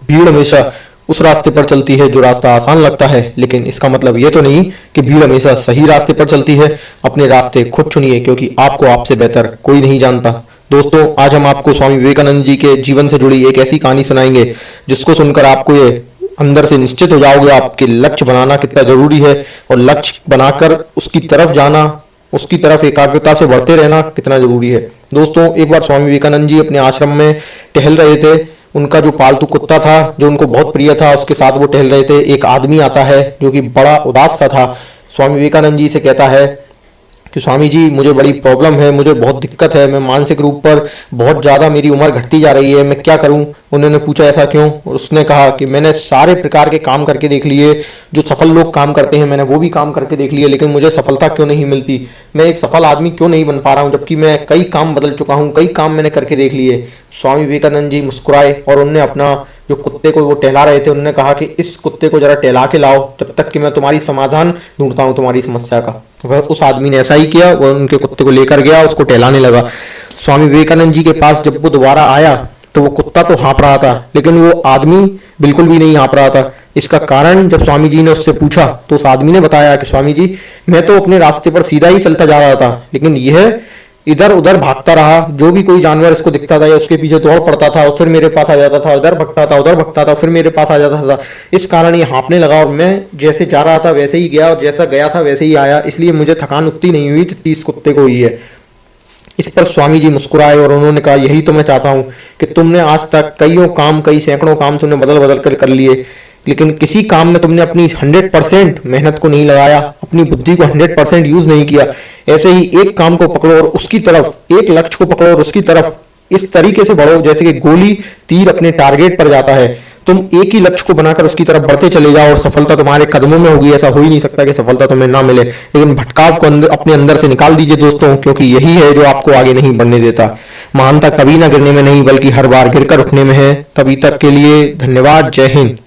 भीड़ हमेशा उस रास्ते पर चलती है जो रास्ता आसान लगता है, लेकिन इसका मतलब ये तो नहीं कि भीड़ हमेशा सही रास्ते पर चलती है। अपने रास्ते खुद चुनिए, क्योंकि आपको आपसे बेहतर कोई नहीं जानता। दोस्तों, आज हम आपको स्वामी विवेकानंद जी के जीवन से जुड़ी एक ऐसी कहानी सुनाएंगे जिसको सुनकर आपको ये अंदर से निश्चित हो जाओगे आपके लक्ष्य बनाना कितना जरूरी है, और लक्ष्य बनाकर उसकी तरफ जाना, उसकी तरफ एकाग्रता से बढ़ते रहना कितना जरूरी है। दोस्तों, एक बार स्वामी विवेकानंद जी अपने आश्रम में टहल रहे थे। उनका जो पालतू कुत्ता था, जो उनको बहुत प्रिय था, उसके साथ वो टहल रहे थे। एक आदमी आता है जो कि बड़ा उदास सा था। स्वामी विवेकानंद जी से कहता है कि स्वामी जी, मुझे बड़ी प्रॉब्लम है, मुझे बहुत दिक्कत है, मैं मानसिक रूप पर बहुत ज़्यादा, मेरी उम्र घटती जा रही है, मैं क्या करूं। उन्होंने पूछा ऐसा क्यों, और उसने कहा कि मैंने सारे प्रकार के काम करके देख लिए, जो सफल लोग काम करते हैं मैंने वो भी काम करके देख लिए, लेकिन मुझे सफलता क्यों नहीं मिलती, मैं एक सफल आदमी क्यों नहीं बन पा रहा हूँ, जबकि मैं कई काम बदल चुका हूँ, कई काम मैंने करके देख लिए। स्वामी विवेकानंद जी मुस्कुराए और उनने अपना जो कुत्ते को वो टहला रहे थे, उन्होंने कहा कि इस कुत्ते को जरा टहला के लाओ जब तक कि मैं तुम्हारी समाधान ढूंढता हूँ तुम्हारी समस्या का। वह उस आदमी ने ऐसा ही किया, वह उनके कुत्ते को लेकर गया, उसको टहलाने लगा। स्वामी विवेकानंद जी के पास जब वो दोबारा आया तो वो कुत्ता तो हाँप रहा था, लेकिन वो आदमी बिल्कुल भी नहीं हाँप रहा था। इसका कारण जब स्वामी जी ने उससे पूछा तो उस आदमी ने बताया कि स्वामी जी, मैं तो अपने रास्ते पर सीधा ही चलता जा रहा था, लेकिन यह इधर उधर भागता रहा, जो भी कोई जानवर इसको दिखता था या उसके पीछे दौड़ पड़ता था और फिर मेरे पास आ जाता था, उधर भगता था फिर मेरे पास आ जाता था। इस कारण ये हाँपने लगा और मैं जैसे जा रहा था वैसे ही गया और जैसा गया था वैसे ही आया, इसलिए मुझे थकान उतनी नहीं हुई जितनी इस कुत्ते को हुई है। इस पर स्वामी जी मुस्कुराए और उन्होंने कहा, यही तो मैं चाहता हूँ कि तुमने आज तक कई सैकड़ों काम तुमने बदल बदल कर लिए, लेकिन किसी काम में तुमने अपनी 100% मेहनत को नहीं लगाया, अपनी बुद्धि को 100% यूज नहीं किया। ऐसे ही एक काम को पकड़ो और उसकी तरफ, एक लक्ष्य को पकड़ो और उसकी तरफ इस तरीके से बढ़ो जैसे कि गोली तीर अपने टारगेट पर जाता है। तुम एक ही लक्ष्य को बनाकर उसकी तरफ बढ़ते चले जाओ और सफलता तुम्हारे कदमों में होगी। ऐसा हो ही नहीं सकता कि सफलता तुम्हें ना मिले, लेकिन भटकाव को अपने अंदर से निकाल दीजिए दोस्तों, क्योंकि यही है जो आपको आगे नहीं बढ़ने देता। महानता कभी ना गिरने में नहीं, बल्कि हर बार गिरकर उठने में है। तभी तक के लिए धन्यवाद। जय हिंद।